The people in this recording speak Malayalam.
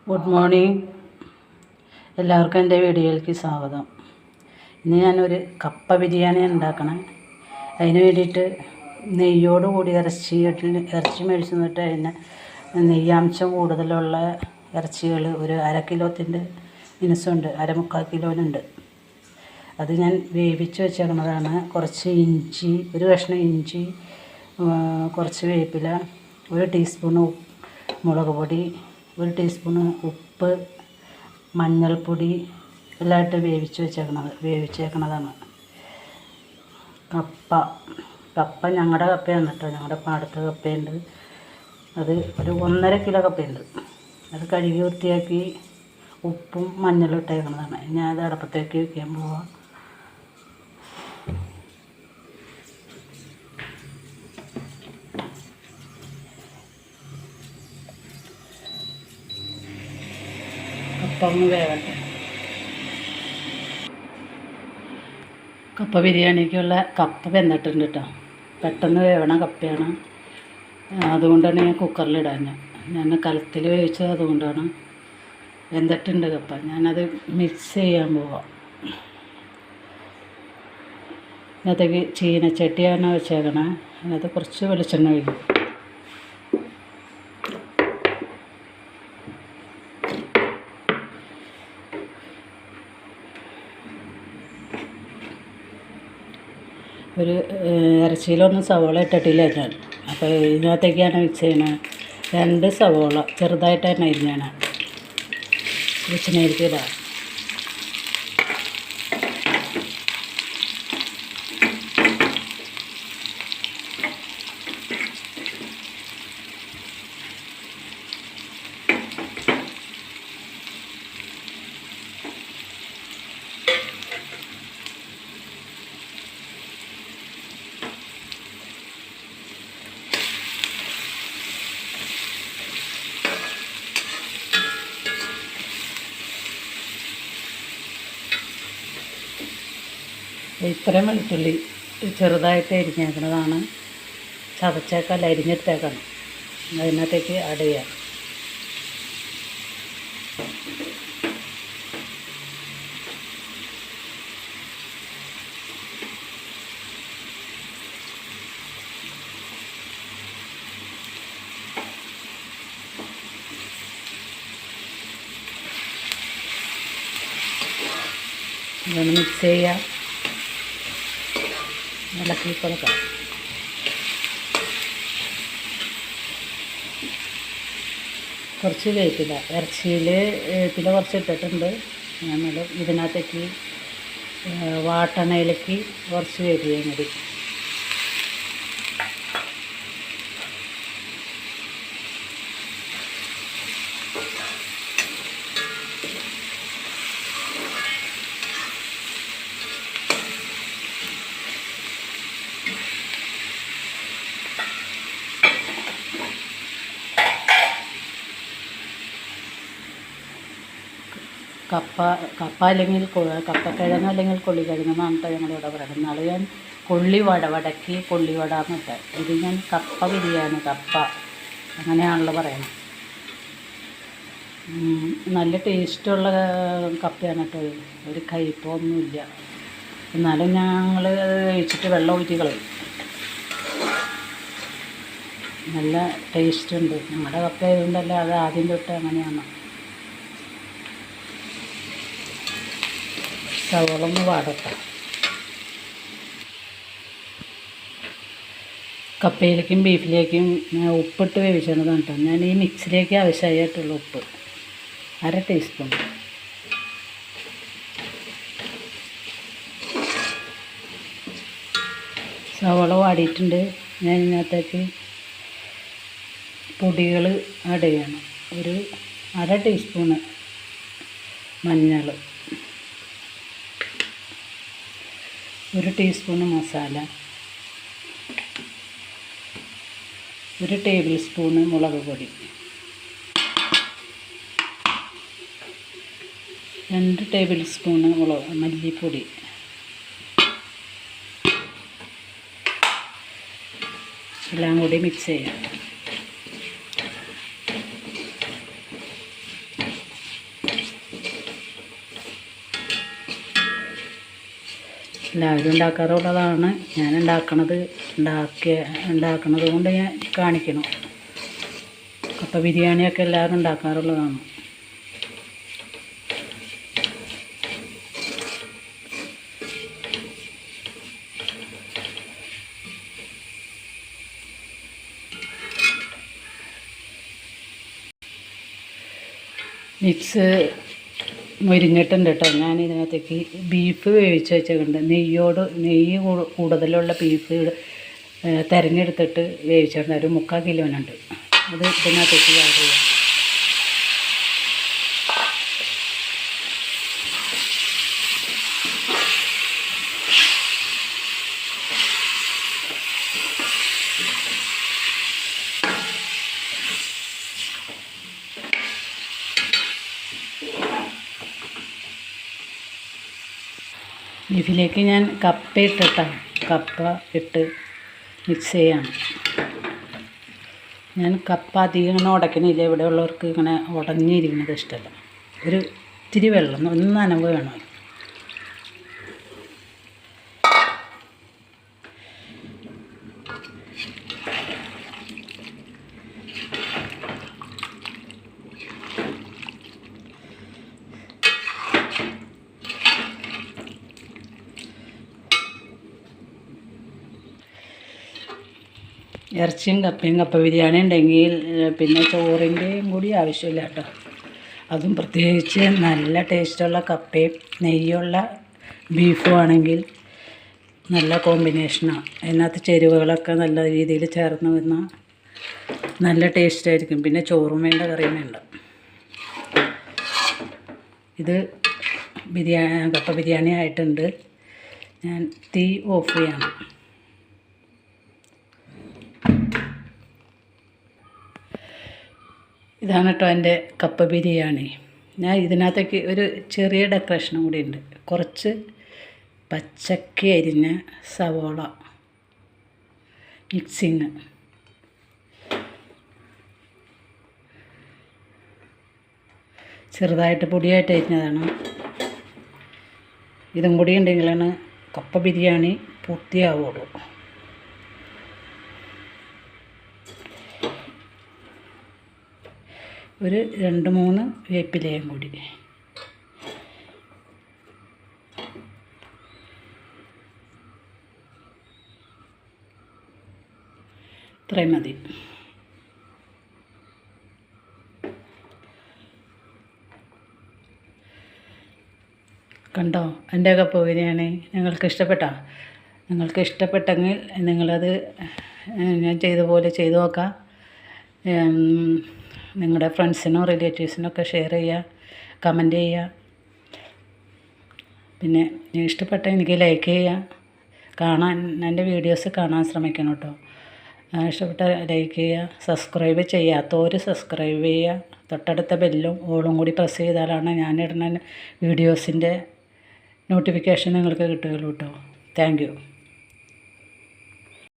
Good morning. എല്ലാവർക്കും എൻ്റെ വീഡിയോയിലേക്ക് സ്വാഗതം. ഇന്ന് ഞാനൊരു കപ്പ ബിരിയാണി ഉണ്ടാക്കണം. അതിന് വേണ്ടിയിട്ട് നെയ്യോട് കൂടി ഇറച്ചി മേടിച്ച് നിന്നിട്ട് അതിന് നെയ്യാംശം കൂടുതലുള്ള ഇറച്ചികൾ ഒരു 1/2 കിലോത്തിൻ്റെ മിനുസുണ്ട്, 1/4 കിലോനുണ്ട്. അത് ഞാൻ വേവിച്ച് വെച്ചേക്കുന്നതാണ്. കുറച്ച് ഇഞ്ചി, ഒരു കഷ്ണം ഇഞ്ചി, കുറച്ച് വേപ്പില, 1 ടീസ്പൂണ് മുളക് പൊടി, 1 ടീസ്പൂണ് ഉപ്പ്, മഞ്ഞൾപ്പൊടി എല്ലാമായിട്ട് വേവിച്ചേക്കണതാണ്. കപ്പ ഞങ്ങളുടെ കപ്പയാണ് കേട്ടോ, ഞങ്ങളുടെ പാടത്തെ കപ്പയുണ്ട്. അത് ഒരു 1.5 കിലോ കപ്പയുണ്ട്. അത് കഴുകി വൃത്തിയാക്കി ഉപ്പും മഞ്ഞളും ഇട്ടേക്കണതാണ്. ഞാനത് അടുപ്പത്തേക്ക് വയ്ക്കാൻ പോവാം. കപ്പ ഒന്ന് വേവട്ടെ. കപ്പ ബിരിയാണിക്കുള്ള കപ്പ വെന്തിട്ടുണ്ട് കേട്ടോ. പെട്ടെന്ന് വേവണ കപ്പയാണ്, അതുകൊണ്ടാണ് ഞാൻ കുക്കറിലിടാൻ. ഞാൻ കലത്തിൽ വേവിച്ചത്, അതുകൊണ്ടാണ്. വെന്തിട്ടുണ്ട് കപ്പ. ഞാനത് മിക്സ് ചെയ്യാൻ പോവാം. അതിനകത്തേക്ക് ചീനച്ചട്ടിയാണ് വെച്ചേക്കണേ. അതിനകത്ത് കുറച്ച് വെളിച്ചെണ്ണ ഒഴിക്കും. ഒരു ഇറച്ചിയിലൊന്നും സവോള ഇട്ടിട്ടില്ല ഞാൻ. അപ്പോൾ ഇതിനകത്തേക്കാണ് മിക്സ് ചെയ്യണത്. 2 സവോള ചെറുതായിട്ട് തന്നെ അരിഞ്ഞാണ് വെച്ചിട്ടായിരിക്കില്ല. ഇത്രയും വെളുത്തുള്ളി ചെറുതായിട്ട് അരിഞ്ഞേക്കുന്നതാണ്. ചതച്ചേക്കല്ല, അരിഞ്ഞെടുത്തേക്കണം. അതിനകത്തേക്ക് ആഡ് ചെയ്യാം. ഇതൊന്ന് മിക്സ് ചെയ്യാം, ഇളക്കി കൊടുക്കാം. കുറച്ച് വേപ്പില, ഇറച്ചിയിൽ വേപ്പില കുറച്ച് ഇട്ടിട്ടുണ്ട്. നമ്മൾ ഇതിനകത്തേക്ക് വാട്ടണയിലേക്ക് കുറച്ച് വേപ്പിലയും കൂടി. കപ്പ അല്ലെങ്കിൽ കപ്പക്കിഴങ്ങ് അല്ലെങ്കിൽ കൊള്ളിക്കിഴങ്ങ് എന്നാണ് ഞങ്ങളിവിടെ പറയുന്നത്. എന്നാലും ഞാൻ വടക്കി കൊള്ളിവട എന്നിട്ട്. ഇത് ഞാൻ കപ്പ ബിരിയാണി, കപ്പ അങ്ങനെയാണല്ലോ പറയുന്നത്. നല്ല ടേസ്റ്റുള്ള കപ്പയാണ് കേട്ടോ. ഒരു കയ്പൊന്നുമില്ല. എന്നാലും ഞങ്ങൾ അത് കഴിച്ചിട്ട് വെള്ളം ഊറ്റി കളയും. നല്ല ടേസ്റ്റുണ്ട്. ഞങ്ങളുടെ കപ്പ ആയതുകൊണ്ടല്ല, അത് ആദ്യം തൊട്ട് അങ്ങനെയാണ്. സവോള ഒന്ന് വാടട്ടെ. കപ്പയിലേക്കും ബീഫിലേക്കും ഉപ്പിട്ട് വേവിച്ചതാണ് കേട്ടോ. ഞാൻ ഈ മിക്സിലേക്ക് ആവശ്യമായിട്ടുള്ള ഉപ്പ് 1/2 ടീസ്പൂൺ. സവോള വാടിയിട്ടുണ്ട്. ഞാൻ ഇതിനകത്തേക്ക് പൊടികൾ ആഡ് ചെയ്യണം. ഒരു 1/2 ടീസ്പൂണ് മഞ്ഞൾ, 1 ടീസ്പൂണ് മസാല, 1 ടേബിൾ സ്പൂണ് മുളക് പൊടി, 2 ടേബിൾ സ്പൂണ് മല്ലിപ്പൊടി, എല്ലാം കൂടി മിക്സ് ചെയ്യാം. എല്ലാവരും ഉണ്ടാക്കാറുള്ളതാണ്. ഞാൻ ഉണ്ടാക്കുന്നത് കൊണ്ട് ഞാൻ കാണിക്കണം. കപ്പ ബിരിയാണിയൊക്കെ എല്ലാവരും ഉണ്ടാക്കാറുള്ളതാണ്. മിക്സ് മുരിഞ്ഞിട്ടുണ്ട് കേട്ടോ. ഞാൻ ഇതിനകത്തേക്ക് ബീഫ് വേവിച്ച് വെച്ചിട്ടുണ്ട്. നെയ്യ് കൂടുതലുള്ള ബീഫ് തിരഞ്ഞെടുത്തിട്ട് വേവിച്ചിട്ടുണ്ട്. ഒരു 3/4 കിലോനുണ്ട്. അത് ഇതിനകത്തേക്ക് ആഡ് ചെയ്യാം. ബീഫിലേക്ക് ഞാൻ കപ്പ ഇട്ട് മിക്സ് ചെയ്യാണ്. ഞാൻ കപ്പ അധികം ഇങ്ങനെ ഉടയ്ക്കുന്നില്ല. ഇവിടെ ഉള്ളവർക്ക് ഇങ്ങനെ ഉടഞ്ഞിരിക്കുന്നത് ഇഷ്ടമല്ല. ഒരു ഇത്തിരി വെള്ളം, ഒന്ന് നനവ് വേണം. ഇറച്ചിയും കപ്പ ബിരിയാണി ഉണ്ടെങ്കിൽ പിന്നെ ചോറിൻ്റെയും കൂടി ആവശ്യമില്ല കേട്ടോ. അതും പ്രത്യേകിച്ച് നല്ല ടേസ്റ്റുള്ള കപ്പയും നെയ്യുള്ള ബീഫും ആണെങ്കിൽ നല്ല കോമ്പിനേഷനാണ്. അതിനകത്ത് ചേരുവകളൊക്കെ നല്ല രീതിയിൽ ചേർന്ന് വന്നാൽ നല്ല ടേസ്റ്റായിരിക്കും. പിന്നെ ചോറും വേണ്ട, കറിയും വേണ്ട. ഇത് കപ്പ ബിരിയാണി ആയിട്ടുണ്ട്. ഞാൻ തീ ഓഫ് ചെയ്യണം. ഇതാണ് കേട്ടോ എൻ്റെ കപ്പ ബിരിയാണി. ഞാൻ ഇതിനകത്തേക്ക് ഒരു ചെറിയ ഡെക്കറേഷനും കൂടി ഉണ്ട്. കുറച്ച് പച്ചക്ക് അരിഞ്ഞ സവോള മിക്സിങ്, ചെറുതായിട്ട് പൊടിയായിട്ട് അരിഞ്ഞതാണ്. ഇതും കൂടി ഉണ്ടെങ്കിലാണ് കപ്പ ബിരിയാണി പൂർത്തിയാവുള്ളൂ. ഒരു 2-3 വേപ്പിലയും കൂടി. ഇത്രയും മതി. കണ്ടോ എൻ്റെ കപ്പ ബിരിയാണി? നിങ്ങൾക്ക് ഇഷ്ടപ്പെട്ടെങ്കിൽ നിങ്ങളത് ഞാൻ ചെയ്ത പോലെ ചെയ്തു നോക്കാം. നിങ്ങളുടെ ഫ്രണ്ട്സിനോ റിലേറ്റീവ്സിനൊക്കെ ഷെയർ ചെയ്യുക, കമൻറ്റ് ചെയ്യുക. പിന്നെ ഇഷ്ടപ്പെട്ട എനിക്ക് ലൈക്ക് ചെയ്യുക. എൻ്റെ വീഡിയോസ് കാണാൻ ശ്രമിക്കണം കേട്ടോ. ഇഷ്ടപ്പെട്ട ലൈക്ക് ചെയ്യുക. സബ്സ്ക്രൈബ് ചെയ്യാത്തവർ സബ്സ്ക്രൈബ് ചെയ്യുക. തൊട്ടടുത്ത ബെല്ലും ഓളും കൂടി പ്രസ് ചെയ്താലാണ് ഞാനിടുന്ന വീഡിയോസിൻ്റെ നോട്ടിഫിക്കേഷൻ നിങ്ങൾക്ക് കിട്ടുകയുള്ളൂ കേട്ടോ. Thank you.